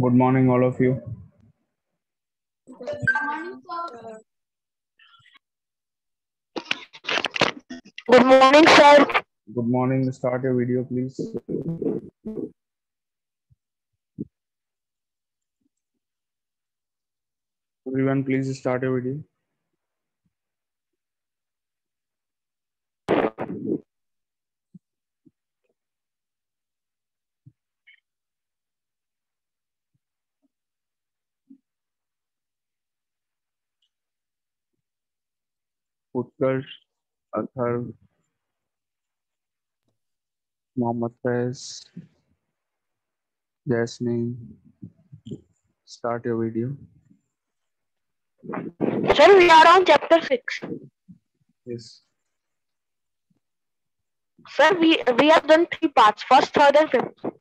Good morning, all of you. Good morning, sir. Good morning. Start your video, please. Everyone, please start your video. Utkarsh, Athar, Mohammed Faiz, Jasmine, start your video. Sir, we are on chapter 6. Yes. Sir, we have done 3 parts, first, third, and fifth.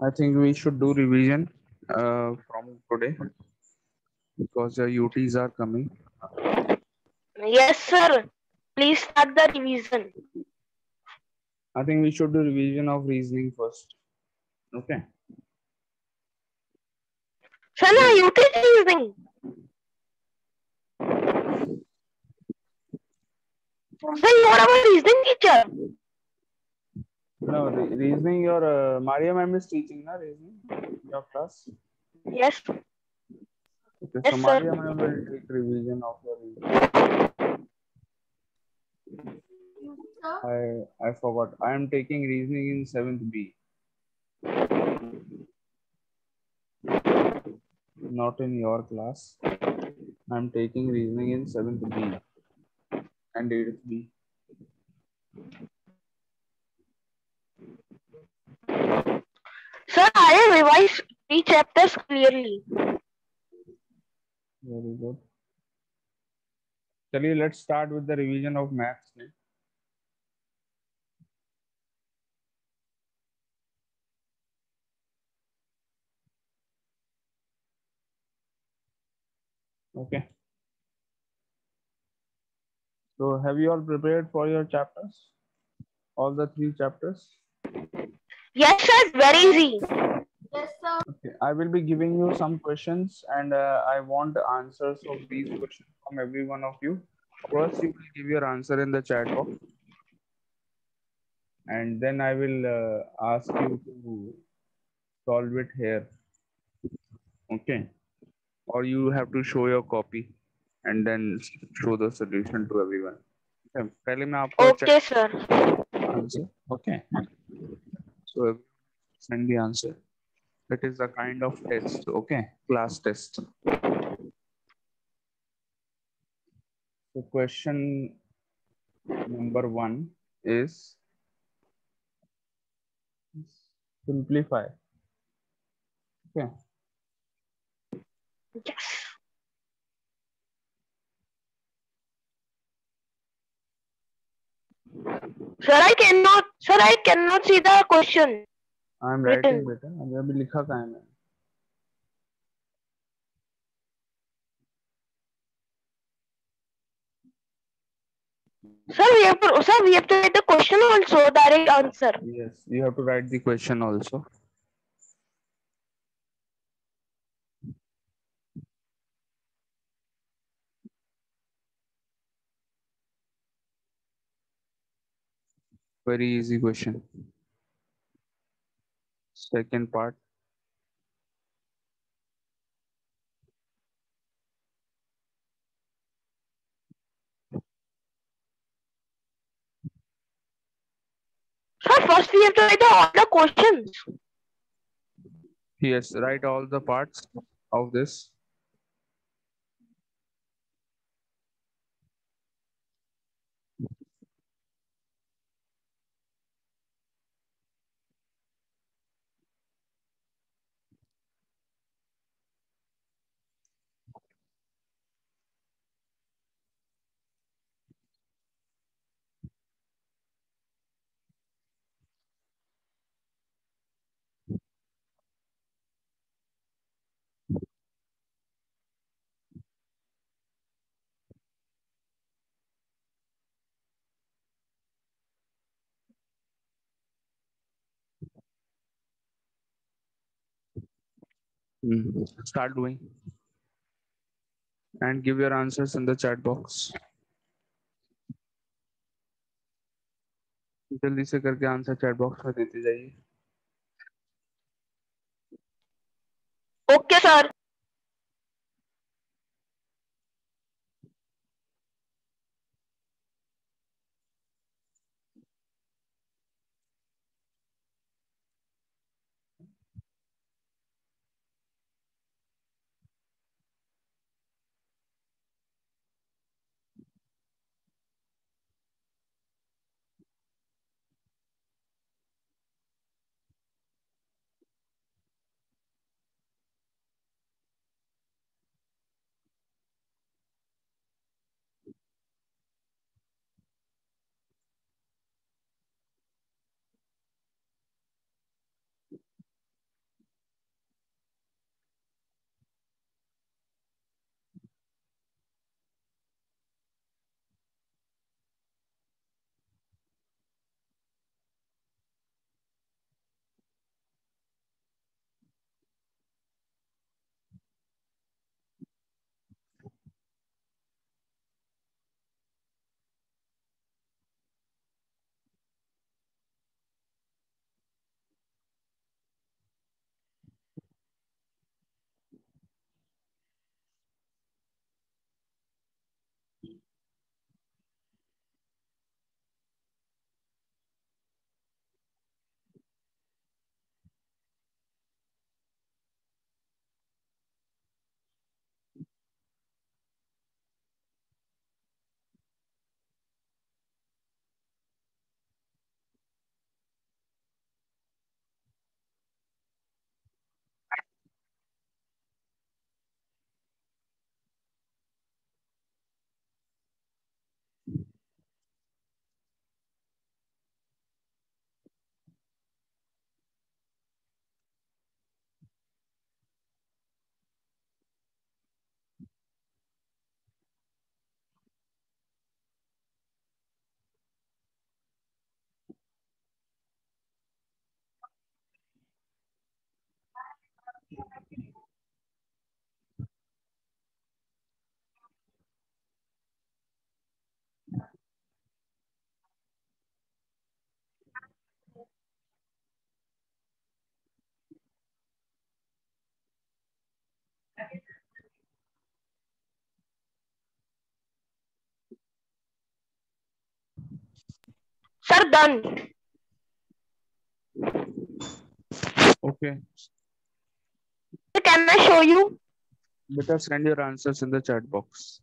I think we should do revision from today because the UTs are coming. Yes, sir. Please start the revision. I think we should do revision of reasoning first. Okay. Sir, now you teach reasoning. Sir, you are our reasoning teacher. No, reasoning your Maria ma'am is teaching, na reasoning your class. Yes. Okay, Yes, so sir. Maria ma'am will take revision of your reasoning. I forgot. I am taking reasoning in 7th B. Not in your class. I am taking reasoning in 7th B and 8th B. Sir, I have revised 3 chapters clearly. Very good. Chaliye, let's start with the revision of maths. Okay. So have you all prepared for your chapters? All the 3 chapters? Yes, sir. Very easy. Okay. I will be giving you some questions and I want answers of these questions from every one of you. First, you will give your answer in the chat box. And then I will ask you to solve it here. Okay. Or you have to show your copy and then show the solution to everyone. Okay. पहले मैं आपको Okay, sir. answer. Okay. So send the answer. It is a kind of test. Okay. Class test. So question number 1 is simplify. Okay. Yes. Sir, I cannot see the question. I am Written. writing बेटा अभी अभी लिखा कहाँ है मैंने Sir, we have to write the question also, direct answer. Yes, you have to write the question also. Very easy question. Second part. Sir, first we have to write all the questions. Yes, write all the parts of this. Start doing and give your answers in the chat box. जल्दी से करके answer chat box में देते जाइए. Okay, sir. Sir, done. Okay. Can I show you? Better send your answers in the chat box.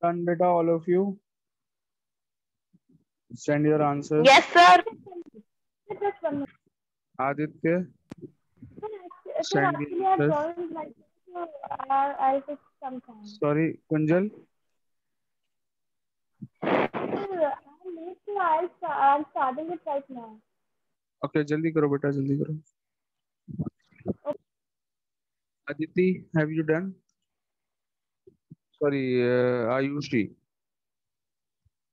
Done, beta, all of you? Send your answers. Yes, sir. Aditya, Sir, send the actually, I've answers. joined like so I'll take some time. Sorry, Kunjal. Sir, I'm late, so I'm starting it right now. Okay, जल्दी करो बेटा, जल्दी करो. Aditi, have you done? Sorry, Ayushi.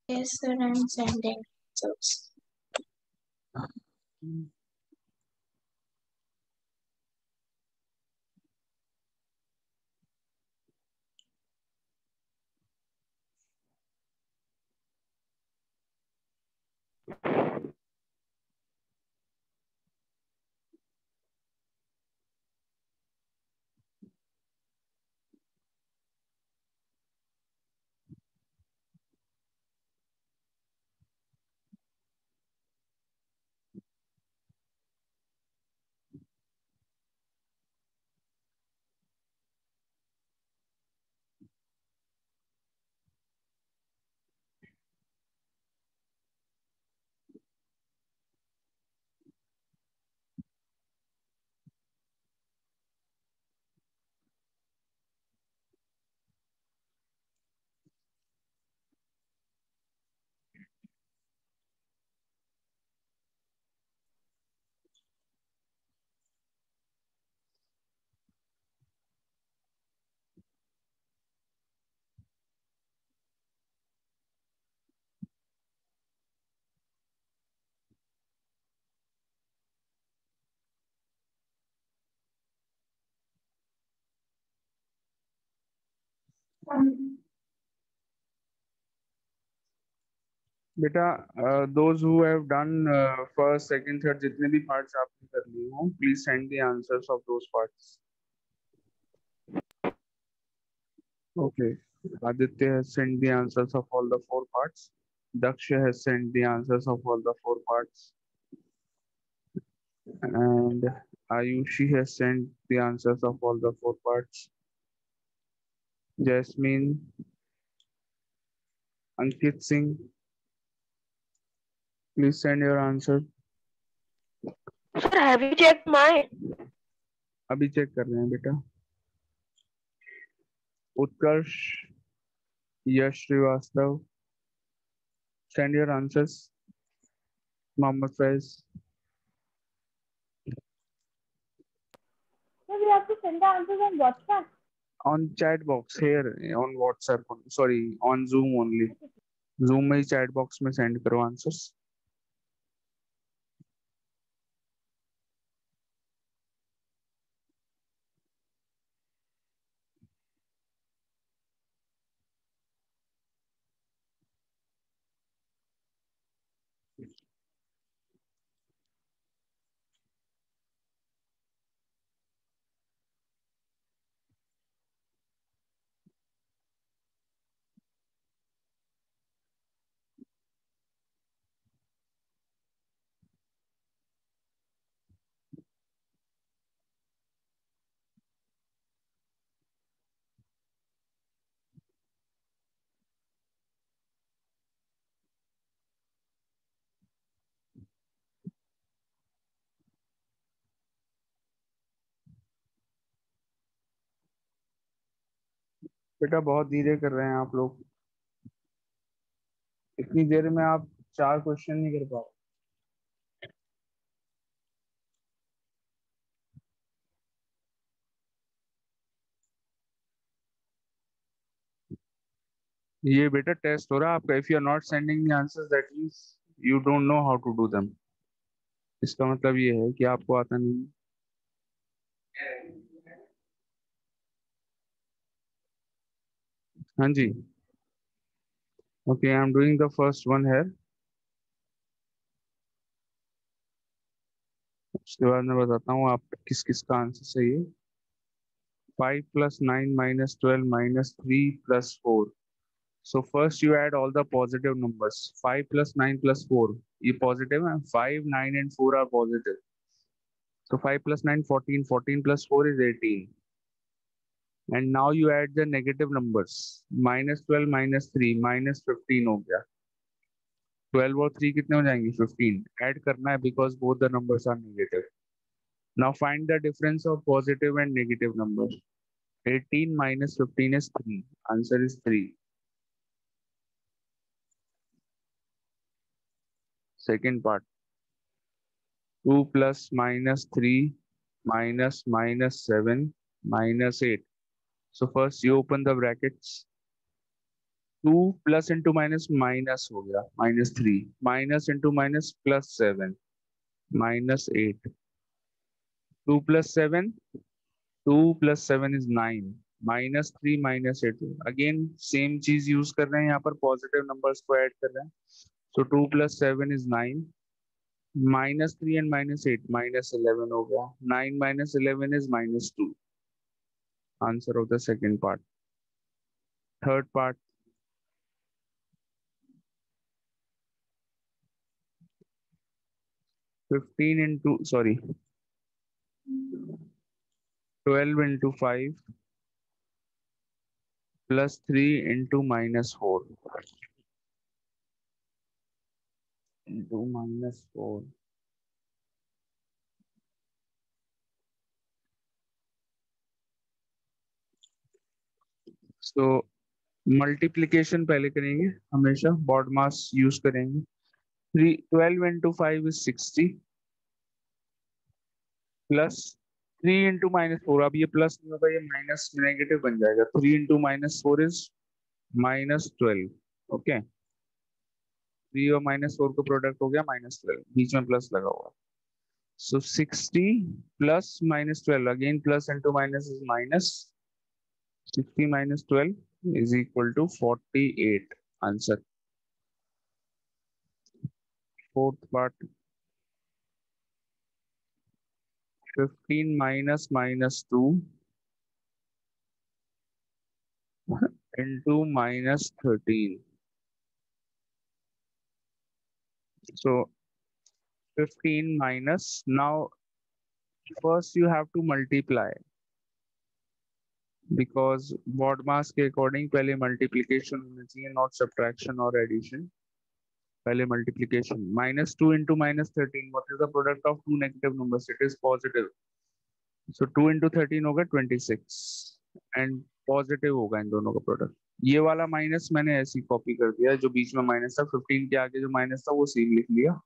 Yes, sir, I'm sending. So, बेटा, those who have done first, second, third, जितने भी parts आपने कर लिए हों, please send the answers of those parts. Okay. Aditya has sent the answers of all the 4 parts. Daksha has sent the answers of all the 4 parts. And Ayushi has sent the answers of all the 4 parts. Jasmine, Ankit Singh, please send your answer. Sir, have you checked mine? अभी check कर रहे हैं बेटा. उत्कर्ष, यश Srivastava, send your answers. Mohammed Faiz. So we have to send the answers on WhatsApp. On chat box here on WhatsApp. Sorry, on Zoom only. Zoom में ही chat box में send करो answers. बेटा बहुत धीरे कर रहे हैं आप लोग. इतनी देर में आप 4 क्वेश्चन नहीं कर पाओ. ये बेटा टेस्ट हो रहा है आपका. If you are not sending the answers that means you don't know how to do them. इसका मतलब ये है कि आपको आता नहीं. हाँ जी. Okay, I am doing the first one here. उसके बाद मैं बताता हूँ आप किस किस का आंसर सही है. 5 plus 9 minus 12 minus 3 plus 4. So first you add all the positive numbers. 5 plus 9 plus 4. ये positive है. 5, 9 and 4 are positive. So 5 plus 9, 14. 14 plus 4 is 18. And now you add the negative numbers, -12 -3 -15 हो गया। 12 और 3 कितने हो जाएंगे? 15 ऐड करना है because both the numbers are negative. Now find the difference of positive and negative number. 18 -15 is 3. Answer is 3. Second part. 2 plus -3 -7 -8. So first you open the brackets. 2 plus into minus minus हो गया -3, minus into minus +7 -8. 2 plus 7, 2 plus 7 is 9, -3 -8। Again same चीज use कर रहे हैं, यहाँ पर positive numbers को add कर रहे हैं। सो 2 plus 7 is 9, -3 and -8 -11 हो गया। 9 -11 is -2। Answer of the second part. Third part. 15 into, sorry, 12 into 5 plus 3 into -4 into -4. So multiplication पहले करेंगे, हमेशा बॉड मास यूज करेंगे। 12 into 5 is 60 प्लस 3 into -4। अब ये प्लस नहीं होगा, ये माइनस नेगेटिव बन जाएगा। 3 into -4 is -12। ओके, 3 और -4 को प्रोडक्ट हो गया -12, बीच में प्लस लगा हुआ। सो 60 plus -12, again plus into minus is minus. 60 minus 12 is equal to 48. Answer. Fourth part. 15 minus -2 into -13. So 15 minus, now first you have to multiply, because BODMAS के according पहले multiplication होना चाहिए, not subtraction और addition. पहले multiplication. -2 into -13, what is the product of two negative numbers? It is positive. So 2 into 13 होगा 26 and positive होगा इन दोनों का प्रोडक्ट। ये वाला माइनस मैंने ऐसी कॉपी कर दिया, जो बीच में माइनस था, 15 के आगे जो माइनस था वो सेम लिख लिया।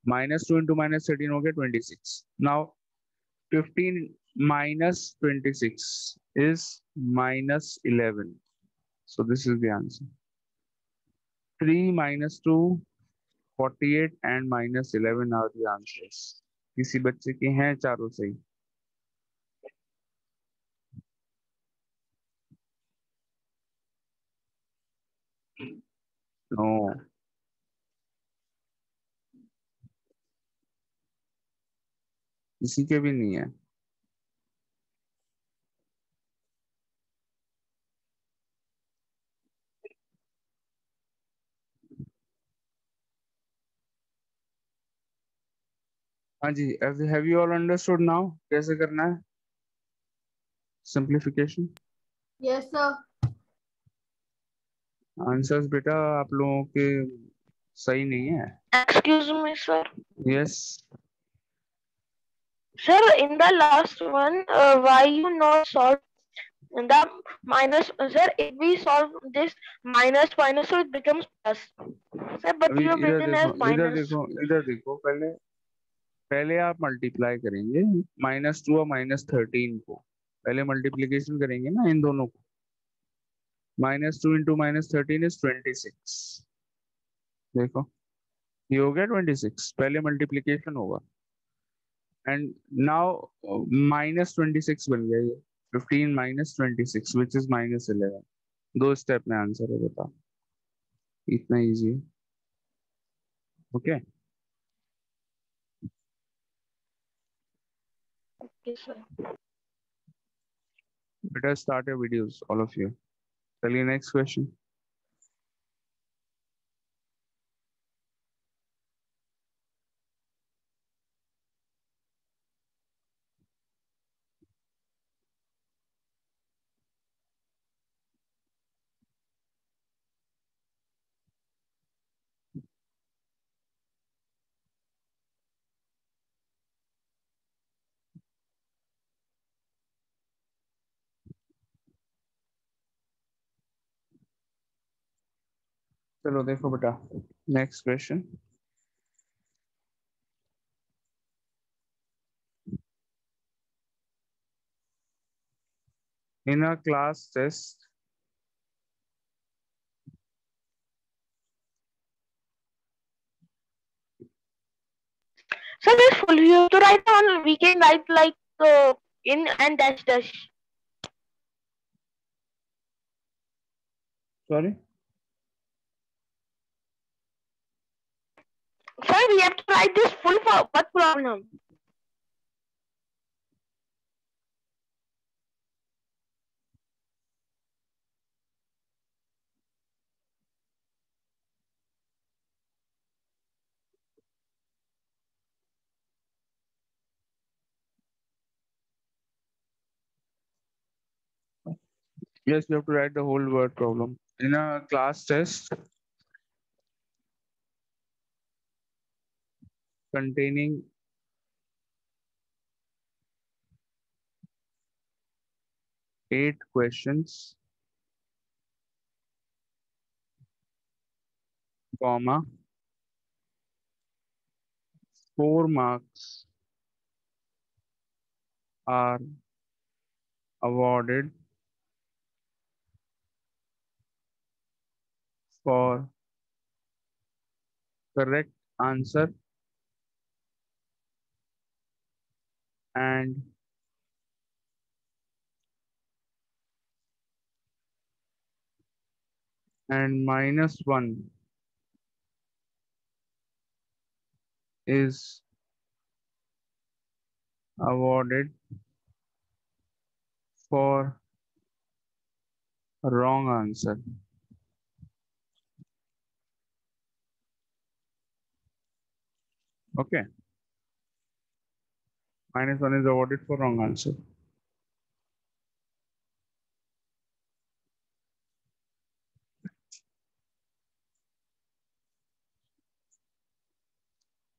-2 into -13 हो गया 26। Now 15 minus 26 is -11. So this is the answer. 3 minus 2, 48 and -11 are the answers. किसी बच्चे के हैं चारों सही? नो। किसी के भी नहीं है। हाँ जी, have you all understood now कैसे करना है सिंप्लीफिकेशन? Yes, sir. आंसर्स बेटा आप लोगों के सही नहीं है। Excuse me, sir. Yes. Sir, in the last one, why you not solve the minus? Sir, if we solve this minus, so it becomes plus. Sir, but अभी you have इधर written देखो, as minus. इधर देखो, पहले पहले आप multiply करेंगे -2 और -13 को, पहले मल्टीप्लीकेशन करेंगे ना इन दोनों को। -2 into -13 is 26। देखो ये हो गया 26, पहले मल्टीप्लीकेशन होगा एंड नाउ -26 बन गया ये। 15 minus 26 which is -11। दो स्टेप में आंसर है, बता, इतना इजी है। Okay Okay, sir. बेटा start your videos all of you. चलिए नेक्स्ट क्वेश्चन। चलो देखो बेटा, next question. In a class test, So this full you have to write on. We can write like in and dash dash. sorry, Sir, we have to write this full for what problem? yes, you have to write the whole word problem. In a class test containing 8 questions, comma, 4 marks are awarded for correct answer and -1 is awarded for wrong answer. Okay. -1 is awarded for wrong answer.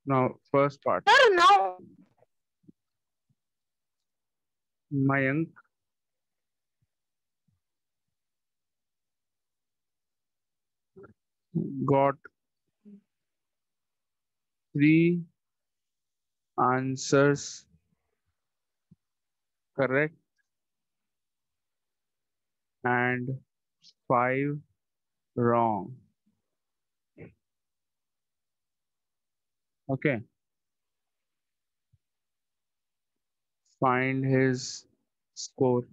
Now, first part. Sir, now Mayank got 3 answers correct and 5 wrong. Okay. Find his score.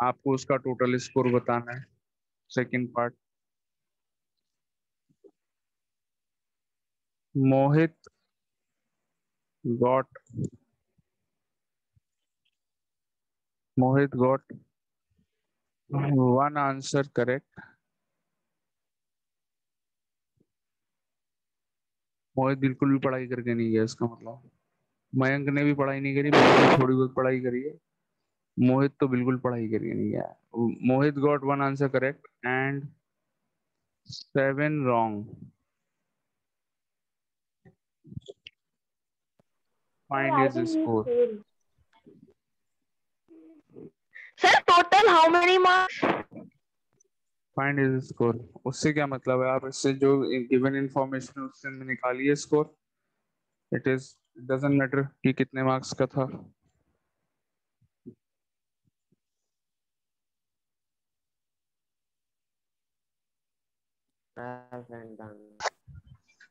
आपको उसका total score बताना है. Second part. Mohit got 1 answer correct. मोहित बिल्कुल भी पढ़ाई करके नहीं गया, इसका मतलब मयंक ने भी पढ़ाई नहीं करी, मैंने भी थोड़ी बहुत पढ़ाई करी है. मोहित तो बिल्कुल पढ़ाई करके नहीं गया. Mohit got 1 answer correct and 7 wrong. Find I his think he score. failed. sir, total how many marks? Find his score. उससे क्या मतलब है? आप इससे जो गिवन इंफॉर्मेशन उससे निकालिए स्कोर. इट डजंट मैटर कि कितने मार्क्स का था.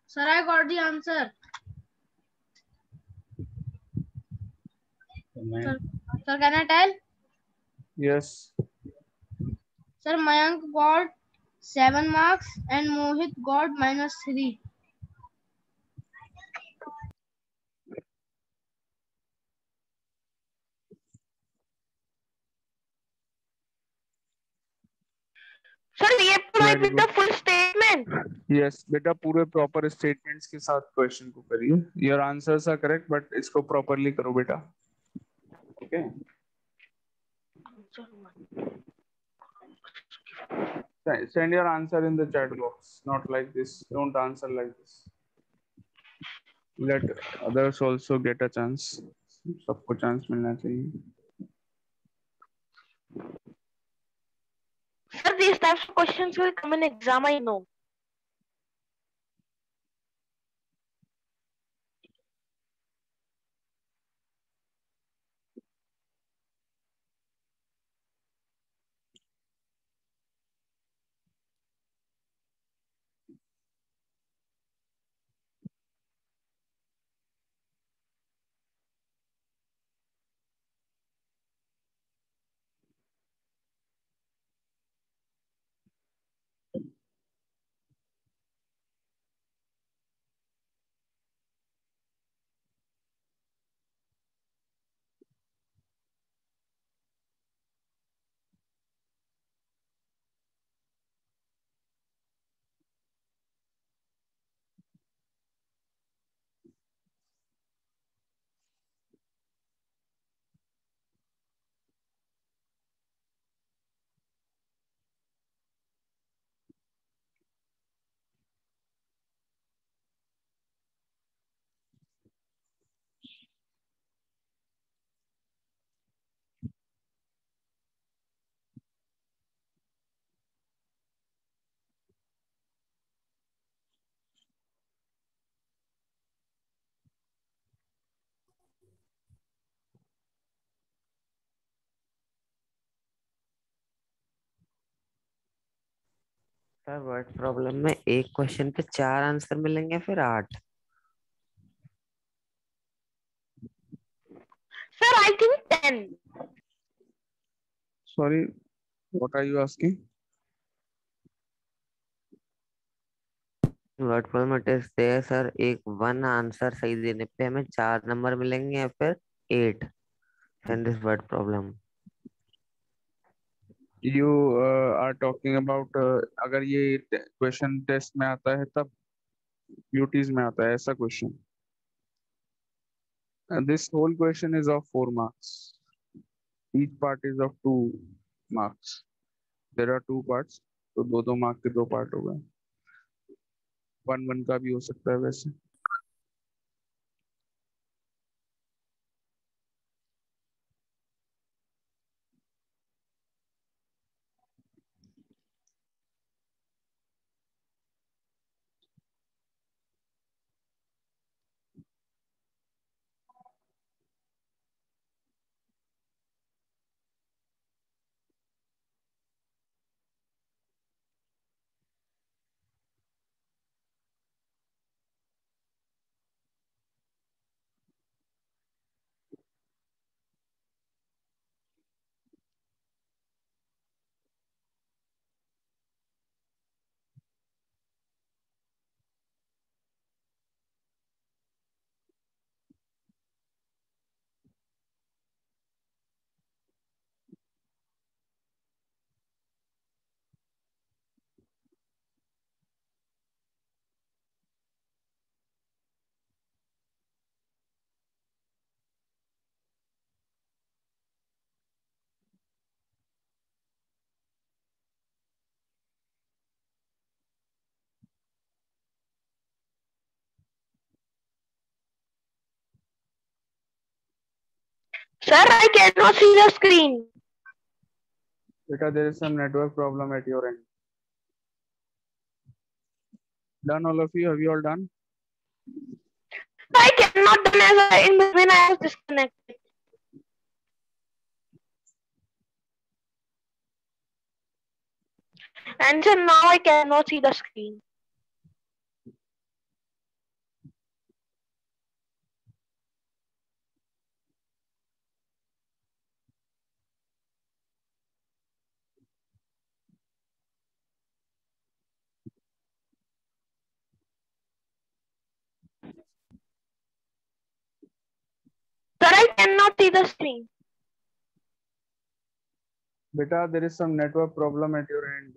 Sir, I got the answer. Sir, can I tell? Yes. Sir, Mayank got 7 marks and Mohit got -3. Sir, we have to write Very with the good. full statement. Yes, बेटा पूरे proper statements के साथ question को करिए. Your answers are correct but इसको properly करो बेटा. Okay. Send your answer in the chat box. Not like this. Don't answer like this. Let others also get a chance. सबको चांस मिलना चाहिए. Sir, these types of questions will come in exam, I know. Sir word problem में एक question पे 4 answer मिलेंगे फिर 8? Sir, I think 10. Sorry, what are you asking? Word problem it is there sir, एक 1 answer सही देने पे हमें 4 नंबर मिलेंगे या फिर 8 in this word problem. You are talking about अगर ये क्वेश्चन टेस्ट में आता है तब यूटीज में आता है ऐसा question. This whole question is of 4 marks. Each part is of 2 marks. There are 2 parts, तो दो दो मार्क के 2 पार्ट हो गए। 1-1 का भी हो सकता है वैसे। Sir, I cannot see the screen. Beta, there is some network problem at your end. Done, all of you? Have you all done? I cannot done as in between I was disconnected. And sir, now I cannot see the screen. Sir, I cannot see the screen. Beta, there is some network problem at your end.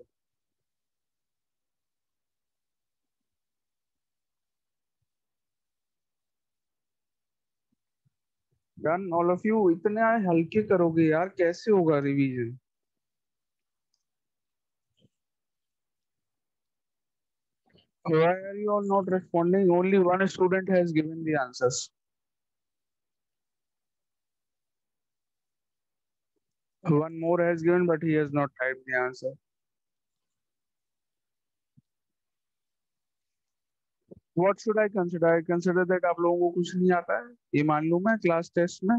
Done, all of you? इतने हल्के करोगे यार, कैसे होगा revision? Why are you all not responding? Only one student has given the answers. One more has given, but he has not typed the answer. What should I consider? I consider that आप लोगों को कुछ नहीं आता है, ये मान लूं मैं क्लास टेस्ट में।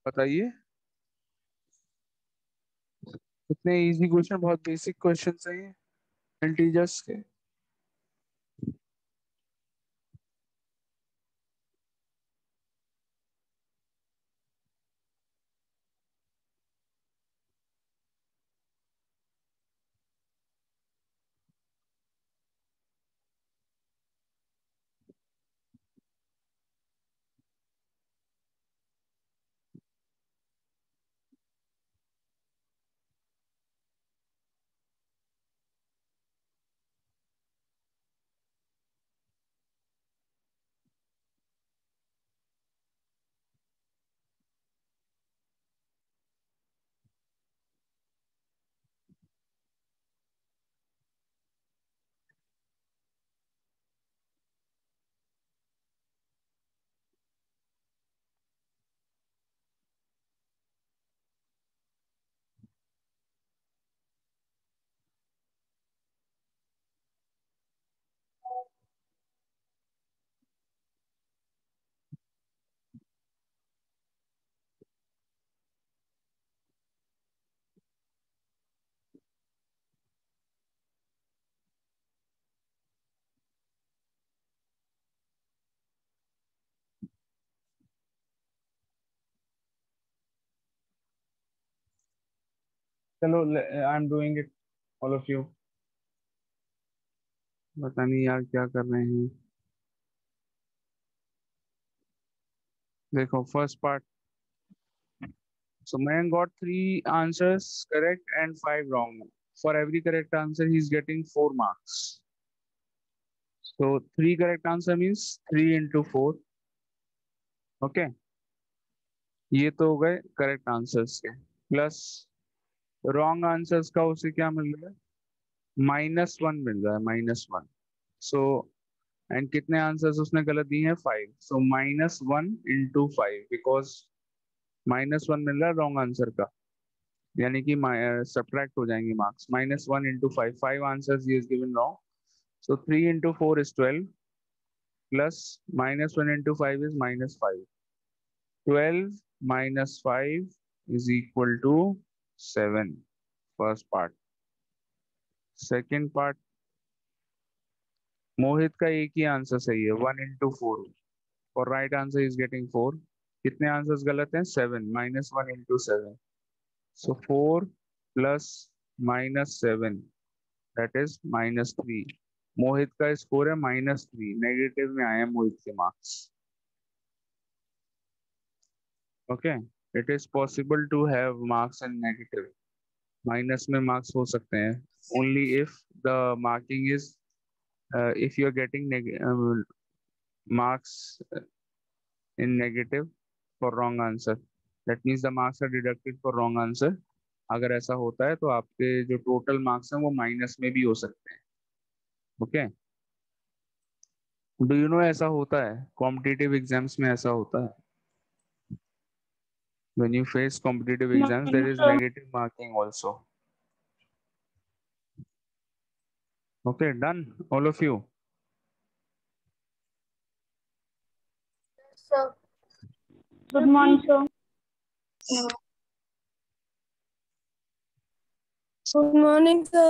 बताइए, इतने इजी क्वेश्चन, बहुत बेसिक क्वेश्चन है ये इंटीजर्स के। चलो आई am doing it all of you. पता नहीं यार क्या कर रहे हैं. देखो first part. So Mayank got 3 answers correct and 5 wrong. For every correct answer, he is getting 4 marks. So 3 correct answer means 3 into 4. Okay. ये तो हो गए correct answers के. Plus wrong answers का उसे क्या मिल रहा है? -1 मिल रहा है. -1. So and कितने answers उसने गलत दिए हैं? 5. So -1 into 5 because -1 मिल रहा है wrong answer का. यानी कि सब्ट्रैक्ट हो जाएंगे marks. -1 into 5. 5 answers he is given wrong. So 3 into 4 is 12 plus -1 into 5 is -5. 12 minus 5 is equal to 7. First part. Second part. मोहित का एक ही आंसर सही है. 1 into 4. For right answer is getting 4. कितने आंसर्स गलत हैं? 7. -1 into 7. So 4 plus -7 that is -3. मोहित का score है -3. Negative में आए हैं मोहित के marks. Okay. It is possible to have marks in negative. Minus में मार्क्स हो सकते हैं only if the marking is if you are getting marks in negative for wrong answer, that means the marks are deducted for wrong answer. अगर ऐसा होता है तो आपके जो टोटल मार्क्स हैं वो माइनस में भी हो सकते हैं. ओके. डू यू नो ऐसा होता है कॉम्पिटिटिव एग्जाम्स में. ऐसा होता है when you face competitive exams there is negative marking also. Okay, done all of you. Sir. Good morning, sir. Good morning, sir.